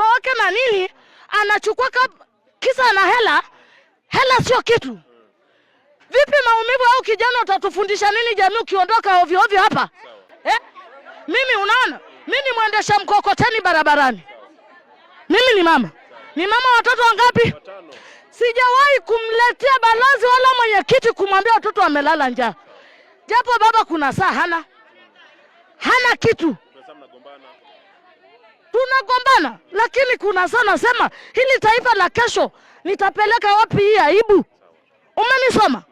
dereva wake na nini, anachukua kisa na hela. Hela sio kitu. Vipi maumivu au kijana utatufundisha nini jamii ukiondoka ovyo ovyo hapa? Mimi unaona? Mimi ni mwendesha mkokoteni barabarani. Mimi ni mama. Ni mama watoto wangapi? Sijawahi kumletea balozi wala mwenyekiti kumwambia watoto wamelala njaa. Japo baba kuna saa hana kitu. Tunagombana, lakini kuna saa nasema hili taifa la kesho nitapeleka wapi hii aibu? Umenisoma?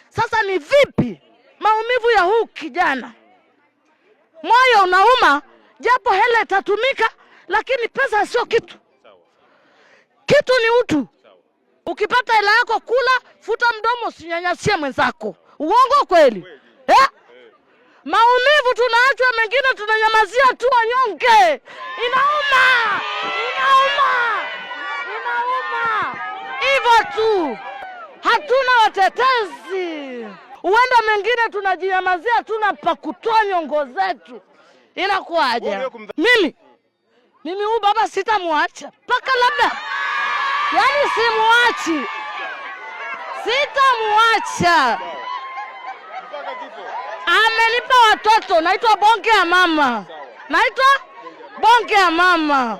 Sasa ni vipi maumivu ya huu kijana? Moyo unauma, japo hela itatumika, lakini pesa sio kitu. Kitu ni utu. Ukipata hela yako kula, futa mdomo, usinyanyasie mwenzako. Uongo kweli? Maumivu tunaachwa, mengine tunanyamazia tu wanyonge. Inauma. Hivyo tu. Hatuna watetezi. Uenda mengine tunajinyamazia, tuna pa kutoa nyongo zetu. Inakuaje? Mimi huyu baba sitamuacha. Paka labda. Yaani simuachi. Sitamuacha. Amenipa watoto, naitwa bonge ya mama.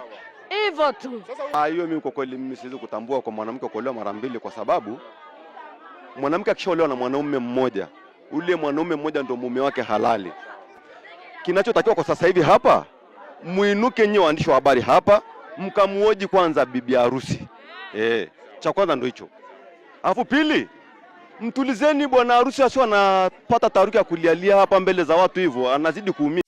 Hivyo tu. Hiyo mimi kwa kweli mimi siwezi kutambua kwa mwanamke kuolewa mara mbili, kwa sababu mwanamke akishaolewa na mwanaume mmoja, ule mwanaume mmoja ndio mume wake halali. Kinachotakiwa kwa sasa hivi hapa, muinuke nyewe waandishi wa habari hapa, mkamuoji kwanza bibi harusi. Cha kwanza ndio hicho. Alafu pili, mtulizeni bwana harusi asio anapata taharuki ya kulialia hapa mbele za watu hivyo, anazidi kuumia.